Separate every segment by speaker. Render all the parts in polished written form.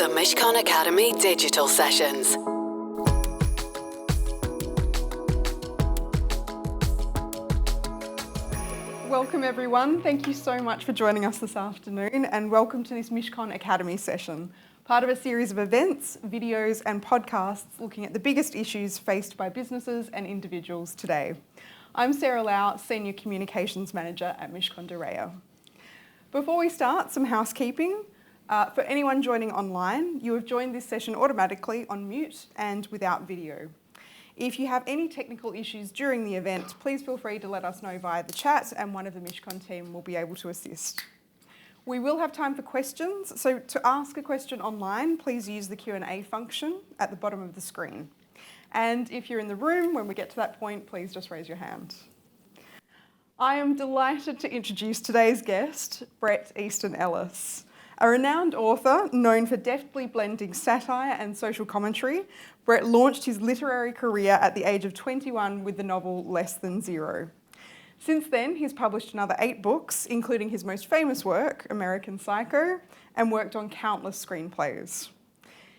Speaker 1: Mishcon Academy Digital Sessions.
Speaker 2: Welcome everyone. Thank you so much for joining us this afternoon, and welcome to this Mishcon Academy session, part of a series of events, videos and podcasts looking at the biggest issues faced by businesses and individuals today. I'm Sarah Lau, Senior Communications Manager at Mishcon Duryea. Before we start, some housekeeping. For anyone joining online, you have joined this session automatically on mute and without video. If you have any technical issues during the event, please feel free to let us know via the chat and one of the Mishcon team will be able to assist. We will have time for questions, so to ask a question online, please use the Q&A function at the bottom of the screen. And if you're in the room, when we get to that point, please just raise your hand. I am delighted to introduce today's guest, Bret Easton Ellis. A renowned author known for deftly blending satire and social commentary, Bret launched his literary career at the age of 21 with the novel Less Than Zero. Since then, he's published another 8 books, including his most famous work, American Psycho, and worked on countless screenplays.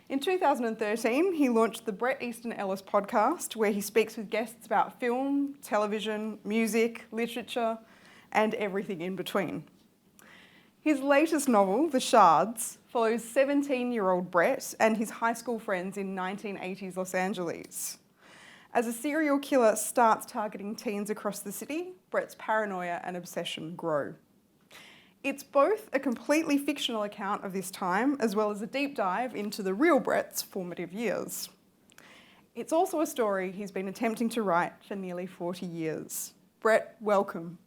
Speaker 2: In 2013, he launched the Bret Easton Ellis podcast, where he speaks with guests about film, television, music, literature, and everything in between. His latest novel, The Shards, follows 17-year-old Bret and his high school friends in 1980s Los Angeles. As a serial killer starts targeting teens across the city, Bret's paranoia and obsession grow. It's both a completely fictional account of this time, as well as a deep dive into the real Bret's formative years. It's also a story he's been attempting to write for nearly 40 years. Bret, welcome.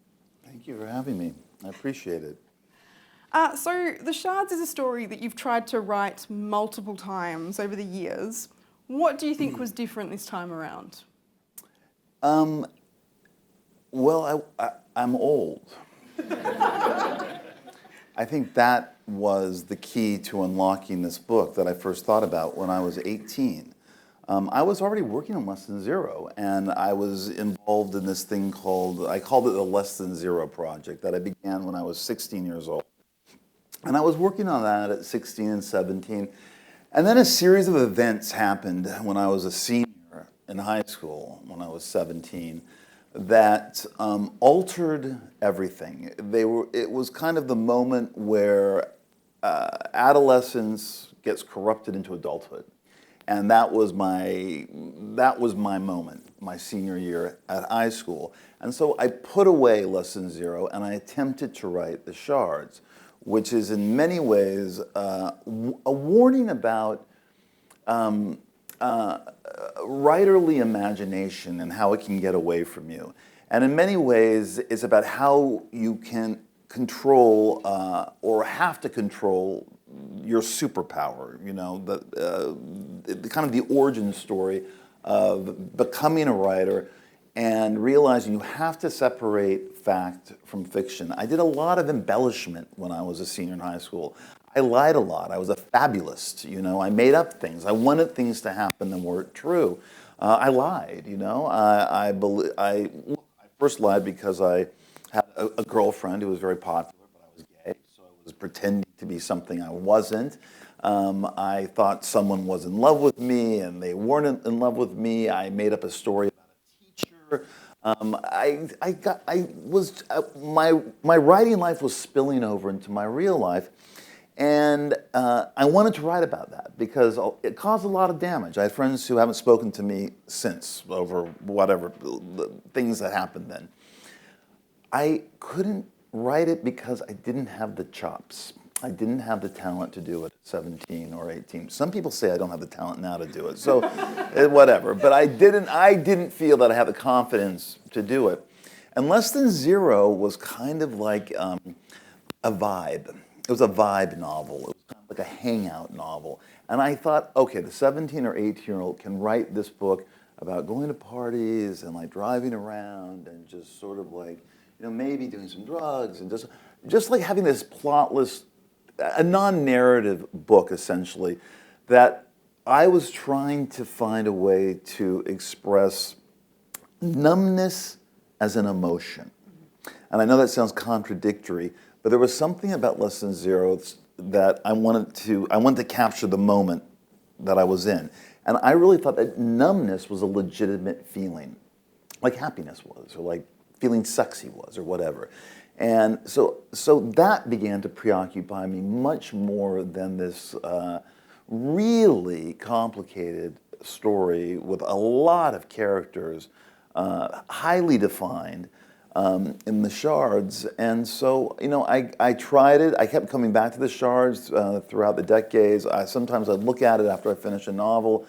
Speaker 3: Thank you for having me. I appreciate it.
Speaker 2: So The Shards is a story that you've tried to write multiple times over the years. What do you think was different this time around?
Speaker 3: Well, I'm old. I think that was the key to unlocking this book that I first thought about when I was 18. I was already working on Less Than Zero, and I was involved in this thing I called it the Less Than Zero project that I began when I was 16 years old. And I was working on that at 16 and 17. And then a series of events happened when I was a senior in high school, when I was 17, that altered everything. It was kind of the moment where adolescence gets corrupted into adulthood. And that was my moment, my senior year at high school. And so I put away Less Than Zero and I attempted to write The Shards, which is in many ways a warning about writerly imagination and how it can get away from you. And in many ways, it's about how you can control or have to control your superpower, you know, the kind of the origin story of becoming a writer and realizing you have to separate fact from fiction. I did a lot of embellishment when I was a senior in high school. I lied a lot. I was a fabulist, you know. I made up things. I wanted things to happen that weren't true. I lied, you know. I first lied because I had a girlfriend who was very popular, but I was gay, so I was pretending to be something I wasn't. I thought someone was in love with me, and they weren't in love with me. I made up a story about a teacher. My writing life was spilling over into my real life, and I wanted to write about that because it caused a lot of damage. I had friends who haven't spoken to me since over whatever the things that happened then. I couldn't write it because I didn't have the chops. I didn't have the talent to do it at 17 or 18. Some people say I don't have the talent now to do it, so whatever. But I didn't feel that I had the confidence to do it. And Less Than Zero was kind of like a vibe. It was a vibe novel. It was kind of like a hangout novel. And I thought, okay, the 17 or 18-year-old can write this book about going to parties and like driving around and just sort of like, you know, maybe doing some drugs and just like having this plotless, a non-narrative book, essentially, that I was trying to find a way to express numbness as an emotion. And I know that sounds contradictory, but there was something about Less Than Zero that I wanted to capture the moment that I was in. And I really thought that numbness was a legitimate feeling, like happiness was, or like feeling sexy was, or whatever. And so that began to preoccupy me much more than this really complicated story with a lot of characters, highly defined, in the Shards. And so, I tried it. I kept coming back to the Shards throughout the decades. Sometimes I'd look at it after I finished a novel,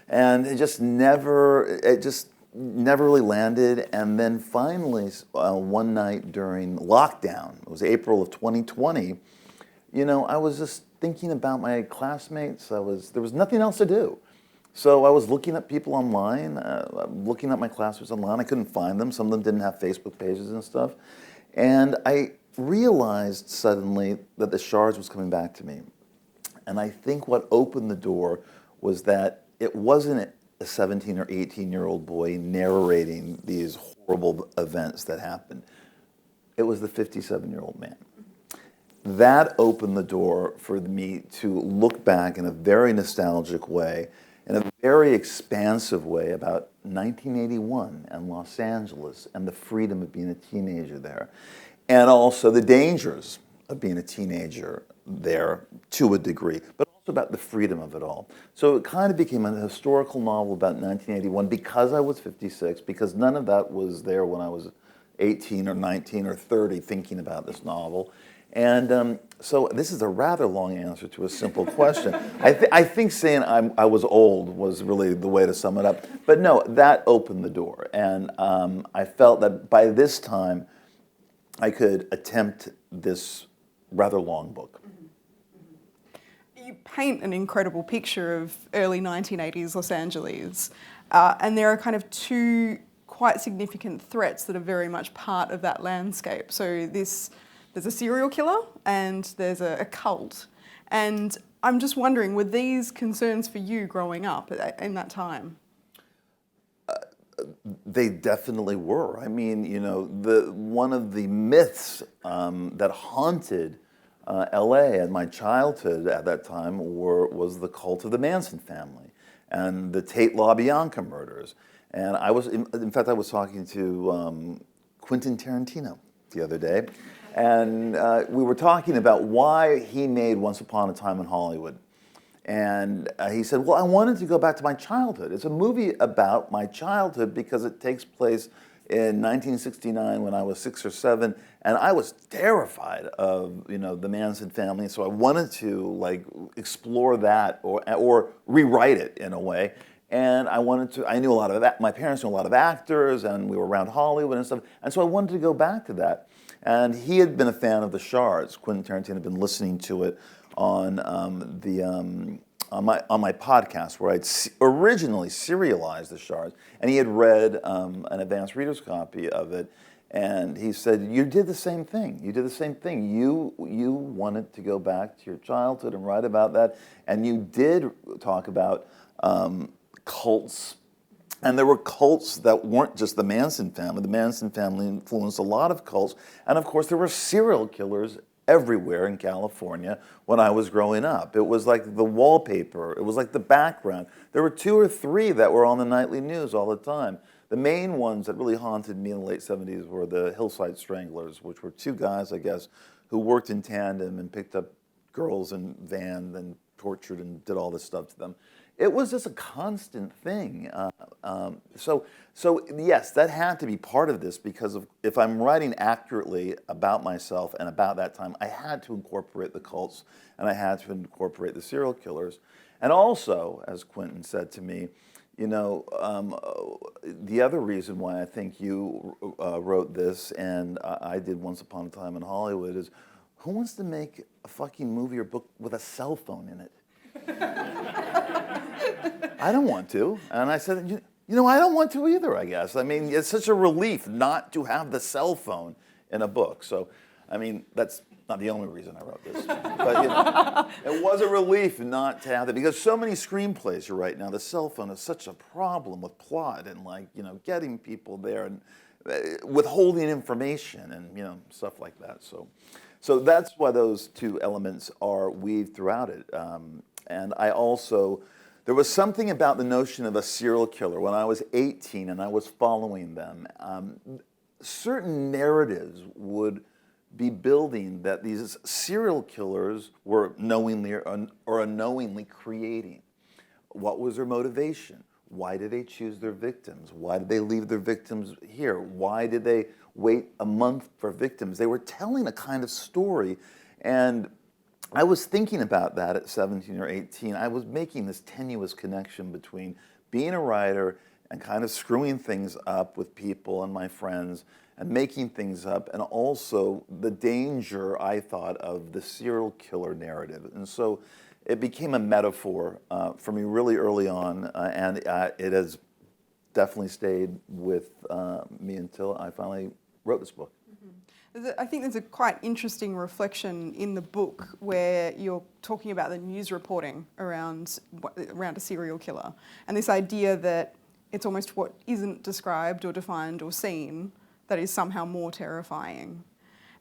Speaker 3: and it just never really landed. And then finally, one night during lockdown, it was April of 2020, I was just thinking about my classmates. There was nothing else to do. So I was looking at people online, looking at my classmates online. I couldn't find them. Some of them didn't have Facebook pages and stuff. And I realized suddenly that the Shards was coming back to me. And I think what opened the door was that it wasn't a 17 or 18-year-old boy narrating these horrible events that happened. It was the 57-year-old man. That opened the door for me to look back in a very nostalgic way, in a very expansive way, about 1981 and Los Angeles and the freedom of being a teenager there, and also the dangers of being a teenager there to a degree, but also about the freedom of it all. So it kind of became a historical novel about 1981 because I was 56, because none of that was there when I was 18 or 19 or 30 thinking about this novel. And so this is a rather long answer to a simple question. I think saying I was old was really the way to sum it up. But no, that opened the door. And I felt that by this time, I could attempt this rather long book.
Speaker 2: You paint an incredible picture of early 1980s Los Angeles. And there are kind of two quite significant threats that are very much part of that landscape. So there's a serial killer and there's a cult. And I'm just wondering, were these concerns for you growing up in that time?
Speaker 3: They definitely were. I mean, one of the myths that haunted LA and my childhood at that time was the cult of the Manson family and the Tate LaBianca murders. And in fact, I was talking to Quentin Tarantino the other day. And we were talking about why he made Once Upon a Time in Hollywood. And he said, well, I wanted to go back to my childhood. It's a movie about my childhood because it takes place in 1969 when I was 6 or 7. And I was terrified of, the Manson family. So I wanted to explore that or rewrite it in a way. And I knew a lot of that. My parents knew a lot of actors, and we were around Hollywood and stuff. And so I wanted to go back to that. And he had been a fan of the Shards. Quentin Tarantino had been listening to it on my podcast, where I'd originally serialized the Shards, and he had read an advanced reader's copy of it, and he said, "You did the same thing. You did the same thing. You wanted to go back to your childhood and write about that, and you did talk about cults." And there were cults that weren't just the Manson family. The Manson family influenced a lot of cults. And of course, there were serial killers everywhere in California when I was growing up. It was like the wallpaper. It was like the background. There were 2 or 3 that were on the nightly news all the time. The main ones that really haunted me in the late 70s were the Hillside Stranglers, which were 2 guys, I guess, who worked in tandem and picked up girls in vans and tortured and did all this stuff to them. It was just a constant thing. So yes, that had to be part of this, because if I'm writing accurately about myself and about that time, I had to incorporate the cults and I had to incorporate the serial killers. And also, as Quentin said to me, the other reason why I think you wrote this and I did Once Upon a Time in Hollywood is, who wants to make a fucking movie or book with a cell phone in it? I don't want to. And I said, I don't want to either, I guess. I mean, it's such a relief not to have the cell phone in a book. So, I mean, that's not the only reason I wrote this. But, it was a relief not to have it, because so many screenplays you write now, the cell phone is such a problem with plot and, getting people there and withholding information and, stuff like that. So that's why those two elements are weaved throughout it. And I also, there was something about the notion of a serial killer when I was 18 and I was following them. Certain narratives would be building that these serial killers were knowingly or unknowingly creating. What was their motivation? Why did they choose their victims? Why did they leave their victims here? Why did they wait a month for victims? They were telling a kind of story, and I was thinking about that at 17 or 18. I was making this tenuous connection between being a writer and kind of screwing things up with people and my friends and making things up, and also the danger, I thought, of the serial killer narrative. And so it became a metaphor for me really early on, and it has definitely stayed with me until I finally wrote this book.
Speaker 2: I think there's a quite interesting reflection in the book where you're talking about the news reporting around a serial killer, and this idea that it's almost what isn't described or defined or seen that is somehow more terrifying.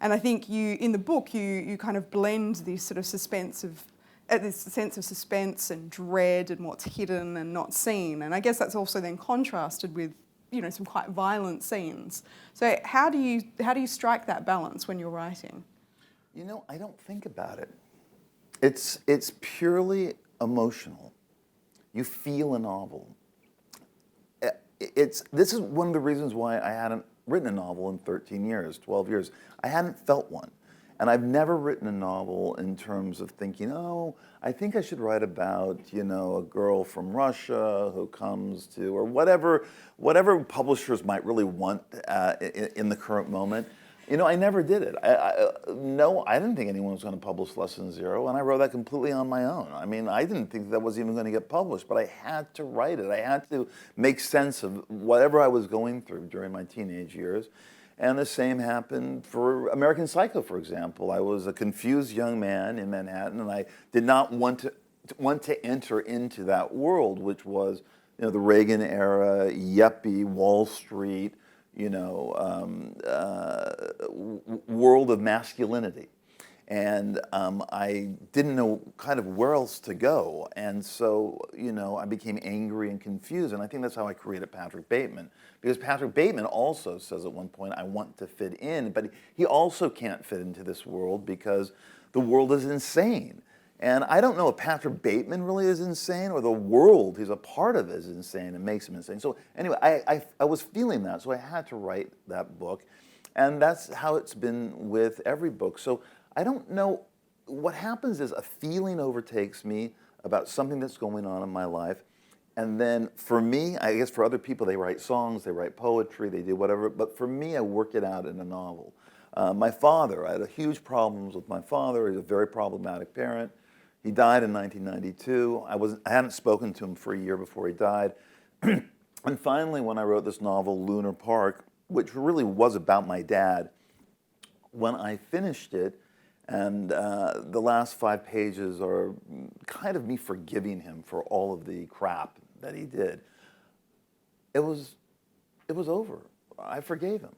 Speaker 2: And I think in the book you kind of blend this sort of suspense of this sense of suspense and dread and what's hidden and not seen. And I guess that's also then contrasted with, some quite violent scenes. So how do you strike that balance when you're writing?
Speaker 3: I don't think about it. It's purely emotional. You feel a novel. This is one of the reasons why I hadn't written a novel in 13 years, 12 years. I hadn't felt one. And I've never written a novel in terms of thinking, I think I should write about, a girl from Russia who comes to, or whatever publishers might really want in the current moment. I never did it. I didn't think anyone was going to publish Lesson Zero, and I wrote that completely on my own. I mean, I didn't think that was even going to get published, but I had to write it. I had to make sense of whatever I was going through during my teenage years. And the same happened for American Psycho, for example. I was a confused young man in Manhattan, and I did not want to enter into that world, which was, the Reagan era, yuppie, Wall Street, world of masculinity. And I didn't know kind of where else to go. And so, I became angry and confused. And I think that's how I created Patrick Bateman. Because Patrick Bateman also says at one point, I want to fit in. But he also can't fit into this world because the world is insane. And I don't know if Patrick Bateman really is insane or the world he's a part of is insane and makes him insane. So anyway, I was feeling that, so I had to write that book. And that's how it's been with every book. So I don't know, what happens is a feeling overtakes me about something that's going on in my life. And then for me, I guess for other people, they write songs, they write poetry, they do whatever. But for me, I work it out in a novel. My father, I had huge problems with my father. He was a very problematic parent. He died in 1992. I hadn't spoken to him for a year before he died. And finally, when I wrote this novel, Lunar Park, which really was about my dad, when I finished it, and the last 5 pages are kind of me forgiving him for all of the crap that he did, it was over. I forgave him.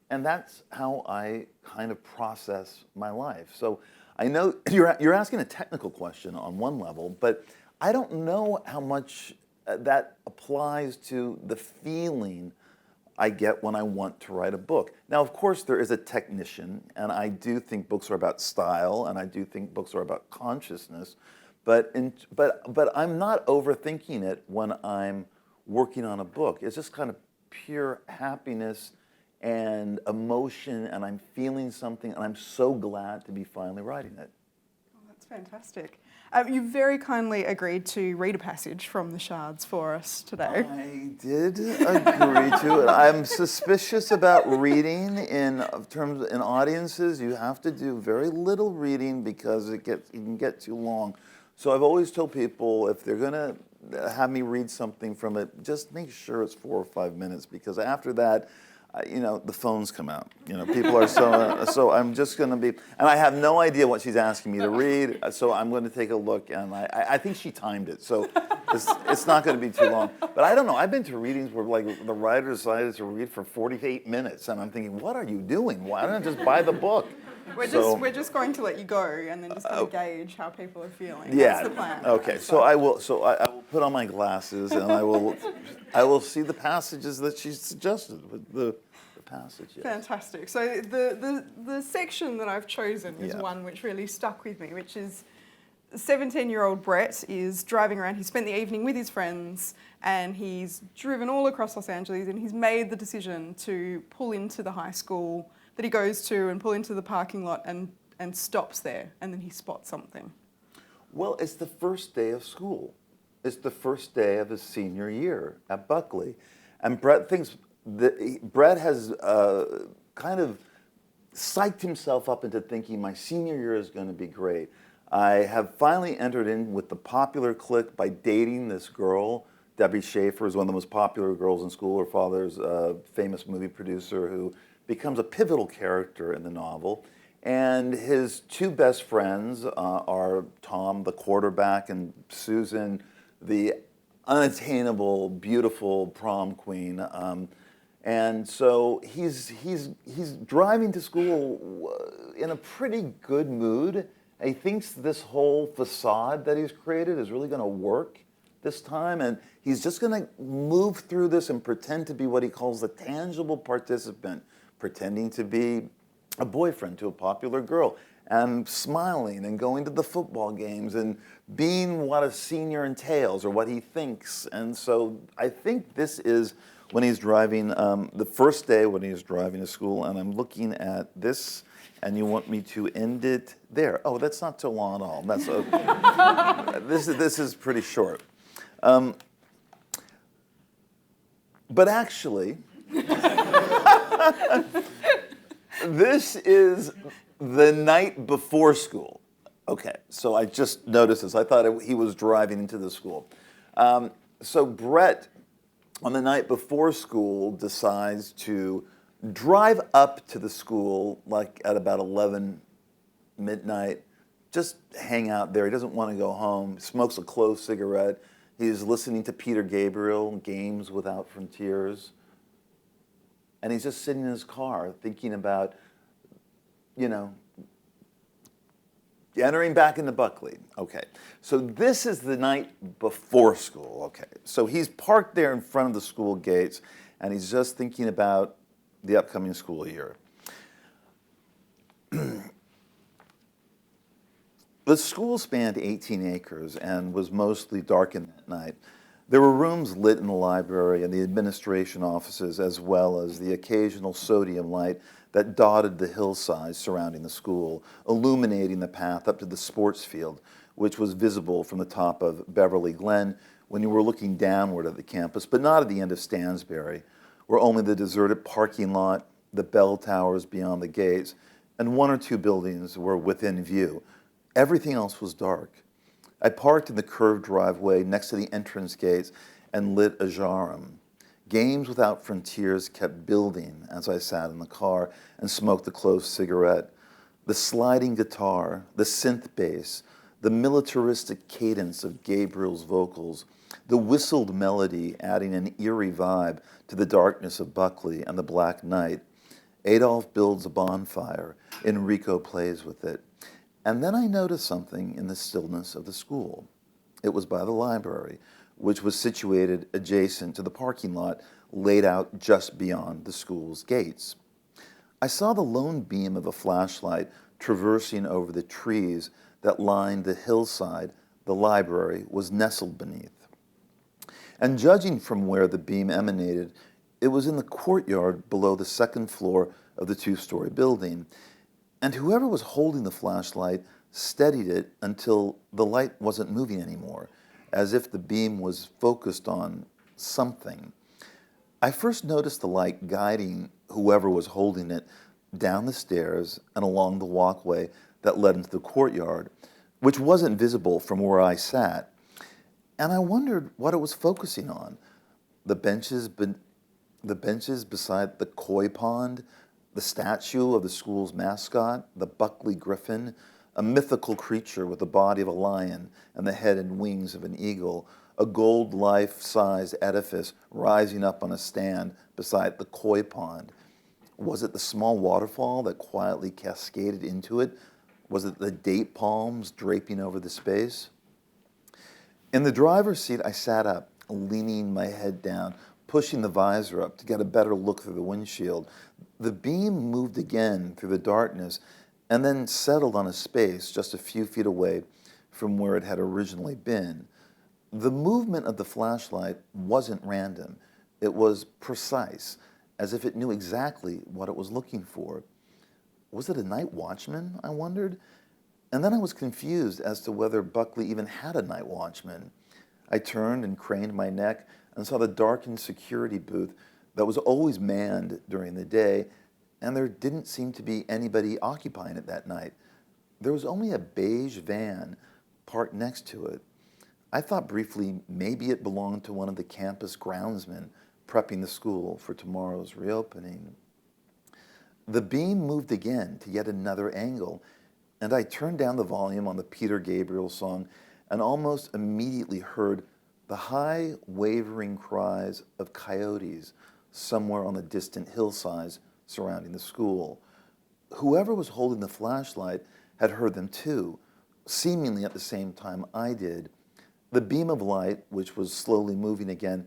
Speaker 3: And that's how I kind of process my life. So I know you're asking a technical question on one level, but I don't know how much that applies to the feeling I get when I want to write a book. Now, of course, there is a technician, and I do think books are about style, and I do think books are about consciousness, but I'm not overthinking it when I'm working on a book. It's just kind of pure happiness and emotion, and I'm feeling something, and I'm so glad to be finally writing it.
Speaker 2: Oh, that's fantastic. You very kindly agreed to read a passage from the Shards for us today.
Speaker 3: I did agree to it. I'm suspicious about reading in audiences. You have to do very little reading because it can get too long. So I've always told people if they're going to have me read something from it, just make sure it's 4 or 5 minutes, because after that, the phones come out. People are so I'm just going to be, and I have no idea what she's asking me to read, so I'm going to take a look, and I think she timed it, so it's not going to be too long. But I don't know, I've been to readings where the writer decided to read for 48 minutes, and I'm thinking, what are you doing? Why don't I just buy the book?
Speaker 2: We're just going to let you go and then just kind of gauge how people are feeling.
Speaker 3: Yeah.
Speaker 2: That's the plan.
Speaker 3: Okay. So I will put on my glasses and I will see the passages that she suggested with the passage. Yes.
Speaker 2: Fantastic. So the section that I've chosen is one which really stuck with me, which is 17-year-old Bret is driving around. He spent the evening with his friends and he's driven all across Los Angeles and he's made the decision to pull into the high school that he goes to and pull into the parking lot and stops there, and then he spots something.
Speaker 3: Well, it's the first day of school. It's the first day of his senior year at Buckley. And Bret thinks that Bret has kind of psyched himself up into thinking my senior year is going to be great. I have finally entered in with the popular clique by dating this girl. Debbie Schaefer is one of the most popular girls in school. Her father's a famous movie producer who becomes a pivotal character in the novel. And his two best friends are Tom, the quarterback, and Susan, the unattainable, beautiful prom queen. And so he's driving to school in a pretty good mood. He thinks this whole facade that he's created is really going to work this time, and he's just going to move through this and pretend to be what he calls a tangible participant, pretending to be a boyfriend to a popular girl, and smiling and going to the football games and being what a senior entails or what he thinks. And so I think this is when he's driving, the first day when he's driving to school, and I'm looking at this, and you want me to end it there. Oh, that's not so long at all. That's this is pretty short. But actually, this is the night before school. Okay, so I just noticed this. I thought he was driving into the school. So Bret, on the night before school, decides to drive up to the school like at about 11 midnight, just hang out there. He doesn't want to go home. Smokes a clove cigarette. He's listening to Peter Gabriel, Games Without Frontiers. And he's just sitting in his car thinking about, entering back into Buckley. Okay, so this is the night before school. Okay, so he's parked there in front of the school gates and he's just thinking about the upcoming school year. The school spanned 18 acres and was mostly darkened at night. There were rooms lit in the library and the administration offices, as well as the occasional sodium light that dotted the hillsides surrounding the school, illuminating the path up to the sports field, which was visible from the top of Beverly Glen when you were looking downward at the campus, but not at the end of Stansbury, where only the deserted parking lot, the bell towers beyond the gates, and one or two buildings were within view. Everything else was dark. I parked in the curved driveway next to the entrance gates and lit a jarum. Games Without Frontiers kept building as I sat in the car and smoked a clove cigarette. The sliding guitar, the synth bass, the militaristic cadence of Gabriel's vocals, the whistled melody adding an eerie vibe to the darkness of Buckley and the black night. Adolf builds a bonfire. Enrico plays with it. And then I noticed something in the stillness of the school. It was by the library, which was situated adjacent to the parking lot laid out just beyond the school's gates. I saw the lone beam of a flashlight traversing over the trees that lined the hillside the library was nestled beneath. And judging from where the beam emanated, it was in the courtyard below the second floor of the two-story building. And whoever was holding the flashlight steadied it until the light wasn't moving anymore, as if the beam was focused on something. I first noticed the light guiding whoever was holding it down the stairs and along the walkway that led into the courtyard, which wasn't visible from where I sat. And I wondered what it was focusing on. The benches beside the koi pond, the statue of the school's mascot, the Buckley Griffin, a mythical creature with the body of a lion and the head and wings of an eagle, a gold life-size edifice rising up on a stand beside the koi pond. Was it the small waterfall that quietly cascaded into it? Was it the date palms draping over the space? In the driver's seat, I sat up, leaning my head down, pushing the visor up to get a better look through the windshield. The beam moved again through the darkness and then settled on a space just a few feet away from where it had originally been. The movement of the flashlight wasn't random. It was precise, as if it knew exactly what it was looking for. Was it a night watchman, I wondered? And then I was confused as to whether Buckley even had a night watchman. I turned and craned my neck and saw the darkened security booth that was always manned during the day, and there didn't seem to be anybody occupying it that night. There was only a beige van parked next to it. I thought briefly maybe it belonged to one of the campus groundsmen prepping the school for tomorrow's reopening. The beam moved again to yet another angle, and I turned down the volume on the Peter Gabriel song and almost immediately heard the high, wavering cries of coyotes somewhere on the distant hillsides surrounding the school. Whoever was holding the flashlight had heard them too, seemingly at the same time I did. The beam of light, which was slowly moving again,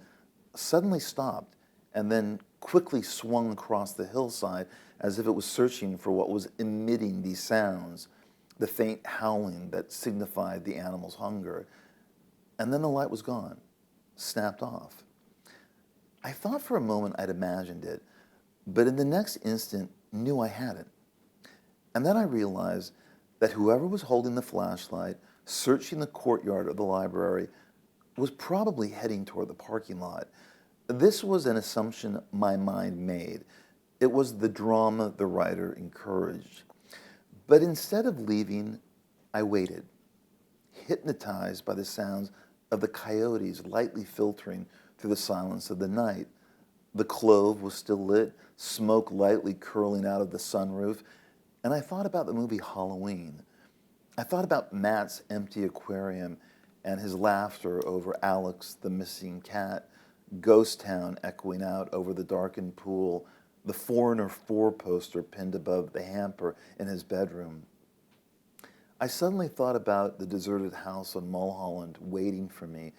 Speaker 3: suddenly stopped and then quickly swung across the hillside as if it was searching for what was emitting these sounds, the faint howling that signified the animal's hunger. And then the light was gone, snapped off. I thought for a moment I'd imagined it, but in the next instant knew I hadn't. And then I realized that whoever was holding the flashlight, searching the courtyard of the library, was probably heading toward the parking lot. This was an assumption my mind made. It was the drama the writer encouraged. But instead of leaving, I waited, hypnotized by the sounds of the coyotes lightly filtering through the silence of the night. The clove was still lit, smoke lightly curling out of the sunroof, and I thought about the movie Halloween. I thought about Matt's empty aquarium and his laughter over Alex, the missing cat, Ghost Town echoing out over the darkened pool, the Foreigner 4 poster pinned above the hamper in his bedroom. I suddenly thought about the deserted house on Mulholland waiting for me,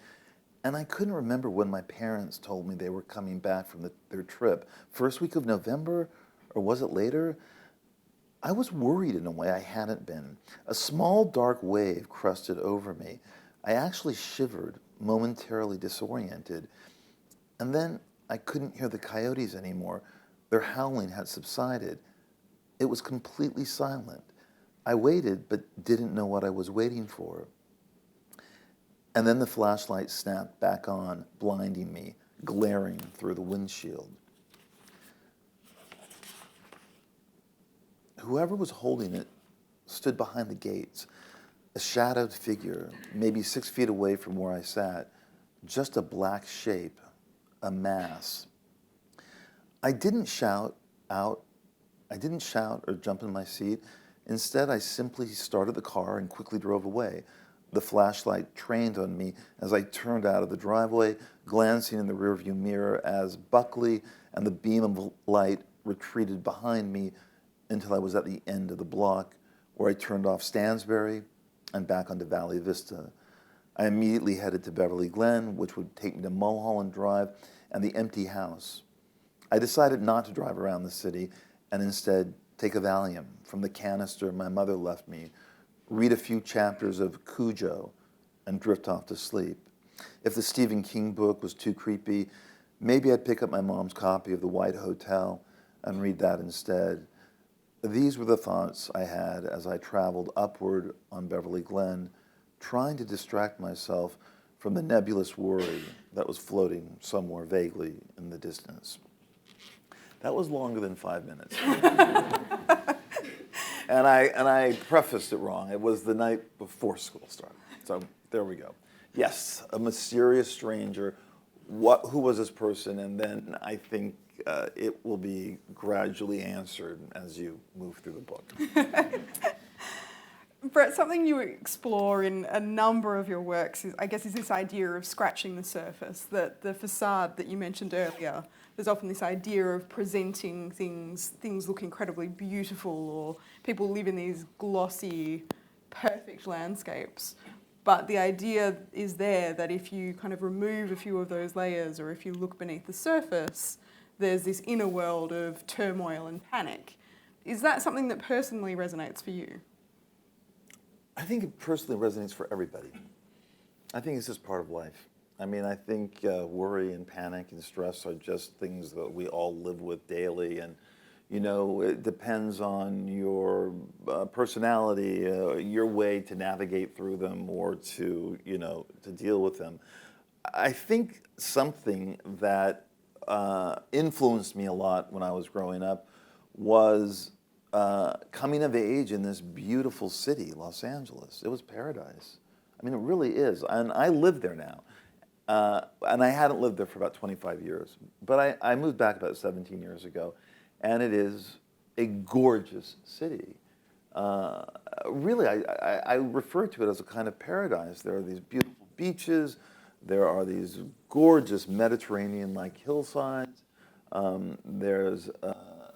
Speaker 3: and I couldn't remember when my parents told me they were coming back from their trip. First week of November, or was it later? I was worried in a way I hadn't been. A small dark wave crusted over me. I actually shivered, momentarily disoriented. And then I couldn't hear the coyotes anymore. Their howling had subsided. It was completely silent. I waited, but didn't know what I was waiting for. And then the flashlight snapped back on, blinding me, glaring through the windshield. Whoever was holding it stood behind the gates, a shadowed figure, maybe 6 feet away from where I sat, just a black shape, a mass. I didn't shout or jump in my seat. Instead, I simply started the car and quickly drove away. The flashlight trained on me as I turned out of the driveway, glancing in the rearview mirror as Buckley and the beam of light retreated behind me until I was at the end of the block, where I turned off Stansbury and back onto Valley Vista. I immediately headed to Beverly Glen, which would take me to Mulholland Drive and the empty house. I decided not to drive around the city and instead take a Valium from the canister my mother left me, read a few chapters of Cujo, and drift off to sleep. If the Stephen King book was too creepy, maybe I'd pick up my mom's copy of The White Hotel and read that instead. These were the thoughts I had as I traveled upward on Beverly Glen, trying to distract myself from the nebulous worry that was floating somewhere vaguely in the distance. That was longer than 5 minutes. And I prefaced it wrong. It was the night before school started. So there we go. Yes, a mysterious stranger. Who was this person? And then I think it will be gradually answered as you move through the book.
Speaker 2: Bret, something you explore in a number of your works is this idea of scratching the surface, that the facade that you mentioned earlier, there's often this idea of presenting things look incredibly beautiful, or people live in these glossy, perfect landscapes. But the idea is there that if you kind of remove a few of those layers, or if you look beneath the surface, there's this inner world of turmoil and panic. Is that something that personally resonates for you?
Speaker 3: I think it personally resonates for everybody. I think it's just part of life. I mean, I think worry and panic and stress are just things that we all live with daily, and it depends on your personality, your way to navigate through them, or to deal with them. I think something that influenced me a lot when I was growing up was coming of age in this beautiful city, Los Angeles. It was paradise. I mean, it really is. And I live there now. And I hadn't lived there for about 25 years. But I moved back about 17 years ago. And it is a gorgeous city. Really, I refer to it as a kind of paradise. There are these beautiful beaches. There are these gorgeous Mediterranean-like hillsides. There's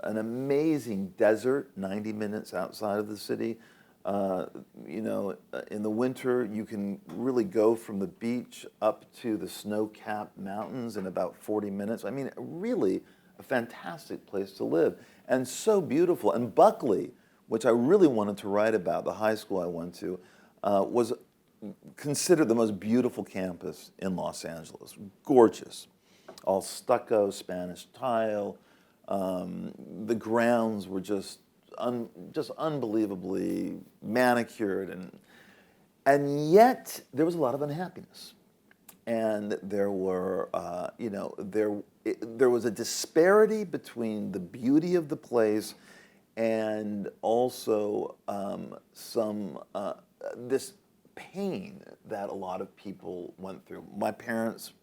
Speaker 3: an amazing desert 90 minutes outside of the city. In the winter, you can really go from the beach up to the snow-capped mountains in about 40 minutes. I mean, really a fantastic place to live, and so beautiful. And Buckley, which I really wanted to write about, the high school I went to, was considered the most beautiful campus in Los Angeles. Gorgeous. All stucco, Spanish tile. The grounds were just unbelievably manicured, and yet there was a lot of unhappiness, and there were there was a disparity between the beauty of the place and also this pain that a lot of people went through. My parents'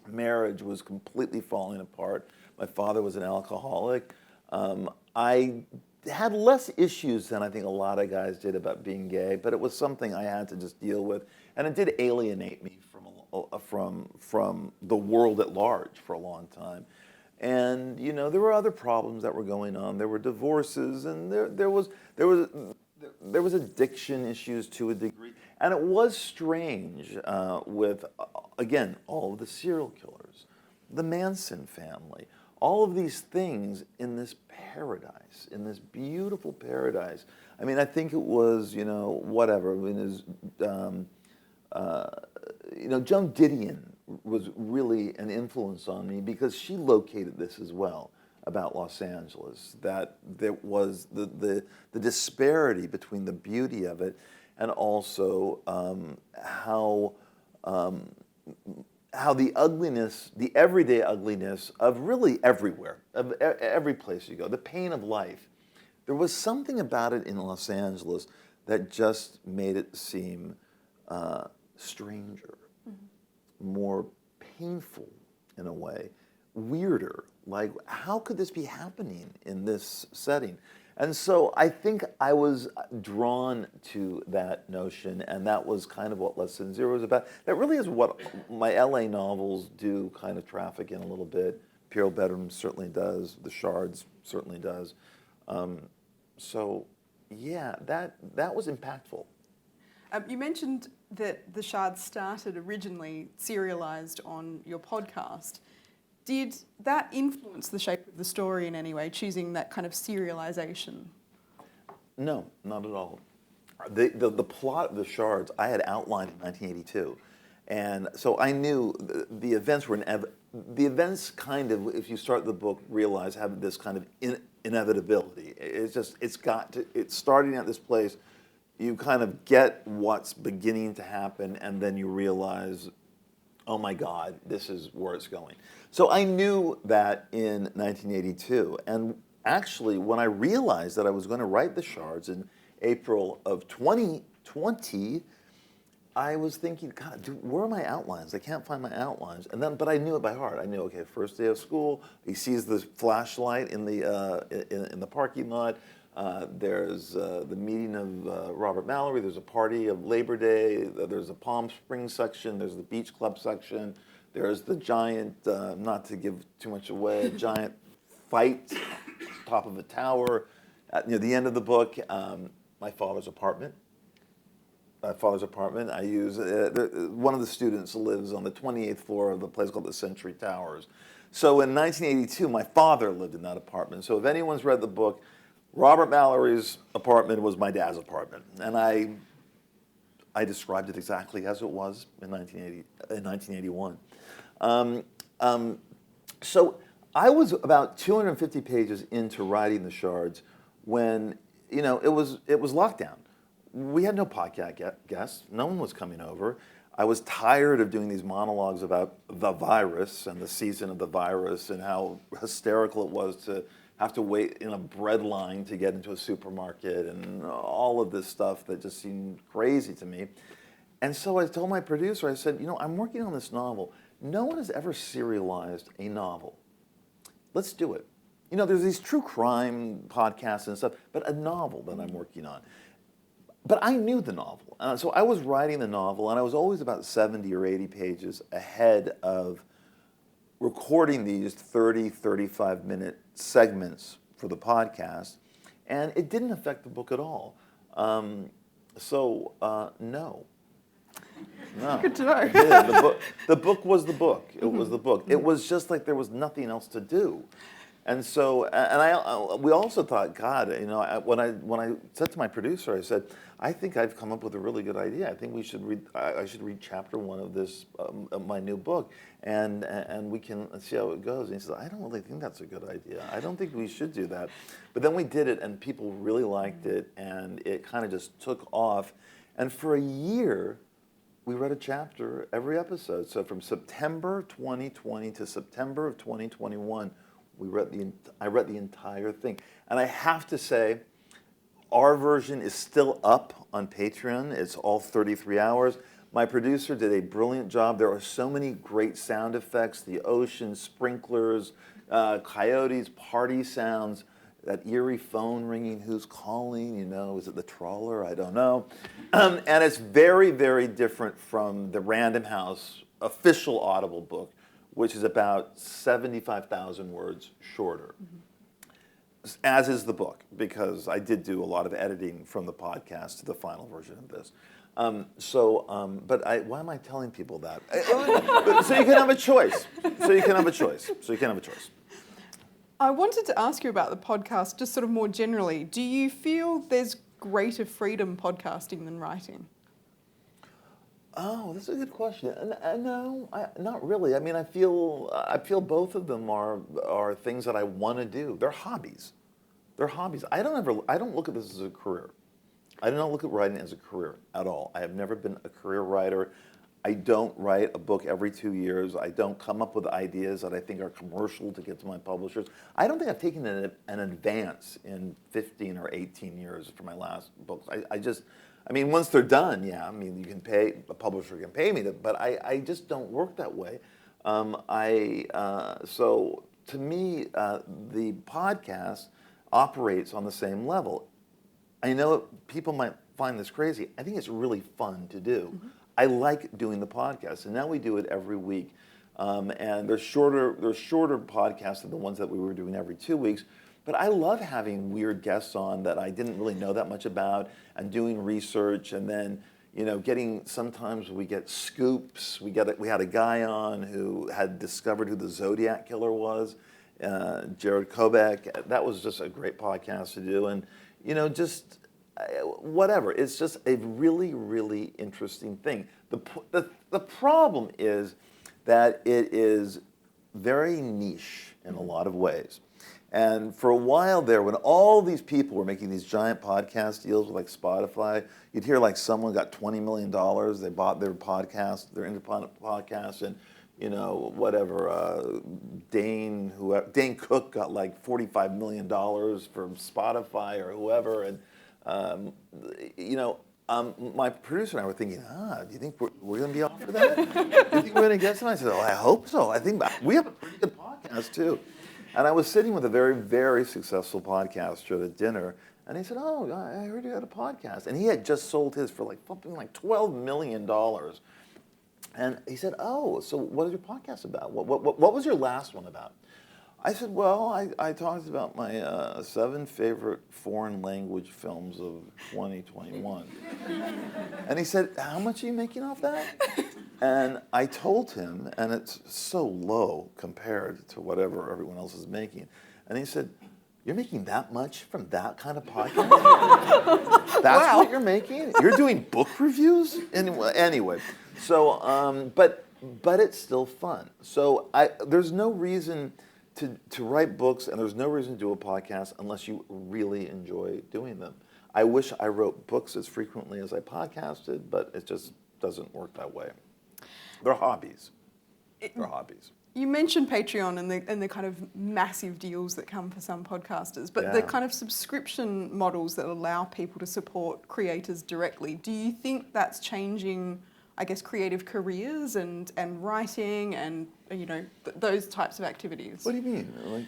Speaker 3: marriage was completely falling apart. My father was an alcoholic. I had less issues than I think a lot of guys did about being gay, but it was something I had to just deal with, and it did alienate me from the world at large for a long time. And there were other problems that were going on. There were divorces, and there was addiction issues to a degree, and it was strange with again all of the serial killers, the Manson family. All of these things in this paradise, in this beautiful paradise. I mean, I think it was, whatever. I mean, Joan Didion was really an influence on me because she located this as well about Los Angeles, that there was the disparity between the beauty of it and also how the ugliness, the everyday ugliness of really everywhere, of every place you go, the pain of life. There was something about it in Los Angeles that just made it seem stranger, more painful in a way, weirder. Like, how could this be happening in this setting? And so I think I was drawn to that notion, and that was kind of what Less Than Zero is about. That really is what my LA novels do kind of traffic in a little bit. Pierrot Bedroom certainly does. The Shards certainly does. So, yeah, that was impactful.
Speaker 2: You mentioned that the Shards started originally serialized on your podcast. Did that influence the shape of the story in any way, choosing that kind of serialization?
Speaker 3: No, not at all. The plot of the Shards I had outlined in 1982, and so I knew the events were the events kind of, if you start the book, realize have this kind of inevitability. It's starting at this place. You kind of get what's beginning to happen, and then you realize, oh my God, this is where it's going. So I knew that in 1982, and actually when I realized that I was going to write The Shards in April of 2020, I was thinking, God, where are my outlines? I can't find my outlines. But I knew it by heart. I knew, okay, first day of school, he sees the flashlight in the parking lot. There's the meeting of Robert Mallory. There's a party of Labor Day. There's a Palm Springs section. There's the Beach Club section. There's the giant, not to give too much away, a giant fight top of a tower. Near the end of the book, my father's apartment. I use, one of the students lives on the 28th floor of a place called the Century Towers. So in 1982, my father lived in that apartment. So if anyone's read the book, Robert Mallory's apartment was my dad's apartment. And I described it exactly as it was in 1981. So I was about 250 pages into writing the Shards when, it was lockdown. We had no podcast guests. No one was coming over. I was tired of doing these monologues about the virus and the season of the virus and how hysterical it was to have to wait in a bread line to get into a supermarket and all of this stuff that just seemed crazy to me. And so I told my producer, I said, I'm working on this novel. No one has ever serialized a novel. Let's do it. There's these true crime podcasts and stuff, but a novel that I'm working on. But I knew the novel. So I was writing the novel, and I was always about 70 or 80 pages ahead of recording these 30, 35-minute segments for the podcast, and it didn't affect the book at all. No.
Speaker 2: Good to know.
Speaker 3: It did. The book was the book. It was the book. It was just like there was nothing else to do. And so, we also thought, God, when I said to my producer, I said, I think I've come up with a really good idea. I think I should read chapter 1 of this, my new book, and we can see how it goes. And he said, I don't really think that's a good idea. I don't think we should do that. But then we did it, and people really liked it, and it kind of just took off. And for a year, we read a chapter every episode. So from September 2020 to September of 2021, I read the entire thing. And I have to say, our version is still up on Patreon. It's all 33 hours. My producer did a brilliant job. There are so many great sound effects, the ocean, sprinklers, coyotes, party sounds, that eerie phone ringing, who's calling, is it the trawler? I don't know. And it's very, very different from the Random House official Audible book, which is about 75,000 words shorter, as is the book, because I did do a lot of editing from the podcast to the final version of this. Why am I telling people that? So you can have a choice.
Speaker 2: I wanted to ask you about the podcast, just sort of more generally. Do you feel there's greater freedom podcasting than writing?
Speaker 3: Oh, that's a good question. No, not really. I mean, I feel both of them are things that I want to do. They're hobbies. I don't look at this as a career. I do not look at writing as a career at all. I have never been a career writer. I don't write a book every 2 years. I don't come up with ideas that I think are commercial to get to my publishers. I don't think I've taken an advance in 15 or 18 years for my last books. Once they're done, yeah, a publisher can pay me, but I just don't work that way. So to me, the podcast operates on the same level. I know people might find this crazy. I think it's really fun to do. Mm-hmm. I like doing the podcast, and now we do it every week. And they're shorter podcasts than the ones that we were doing every 2 weeks. But I love having weird guests on that I didn't really know that much about, and doing research, and then sometimes we get scoops. We had a guy on who had discovered who the Zodiac killer was, Jared Kobeck. That was just a great podcast to do, and whatever. It's just a really, really interesting thing. The problem is that it is very niche in a lot of ways. And for a while there, when all these people were making these giant podcast deals with like Spotify, you'd hear like someone got $20 million. They bought their podcast, their independent podcast, and Dane Cook got like $45 million from Spotify or whoever, and my producer and I were thinking, do you think we're going to be offered that? Do you think we're going to get some? I said, I hope so. I think we have a pretty good podcast too. And I was sitting with a very, very successful podcaster at dinner, and he said, I heard you had a podcast. And he had just sold his for something like $12 million. And he said, "Oh, so what is your podcast about? What was your last one about?" I said, "Well, I talked about my 7 favorite foreign language films of 2021." And he said, "How much are you making off that?" And I told him, and it's so low compared to whatever everyone else is making. And he said, "You're making that much from that kind of podcast? That's what you're making? You're doing book reviews?" Anyway, so, but it's still fun. So there's no reason to write books, and there's no reason to do a podcast unless you really enjoy doing them. I wish I wrote books as frequently as I podcasted, but it just doesn't work that way. They're hobbies. They're hobbies.
Speaker 2: You mentioned Patreon and the kind of massive deals that come for some podcasters, but the kind of subscription models that allow people to support creators directly, do you think that's changing, I guess, creative careers and writing and, you know, those types of activities?
Speaker 3: What do you mean?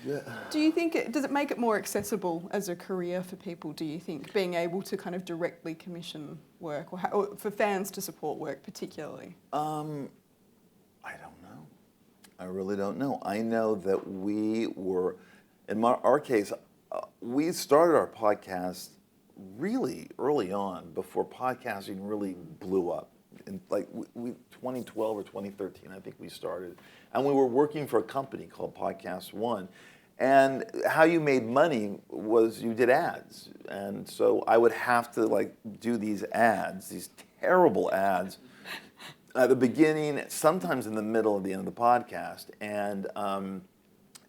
Speaker 2: Do you think does it make it more accessible as a career for people, do you think, being able to kind of directly commission work or for fans to support work particularly?
Speaker 3: I don't know. I really don't know. I know that we were, in our case, we started our podcast really early on, before podcasting really blew up. In 2012 or 2013, I think we started. And we were working for a company called Podcast One. And how you made money was you did ads. And so I would have to do these ads, these terrible ads, at the beginning, sometimes in the middle, at the end of the podcast, and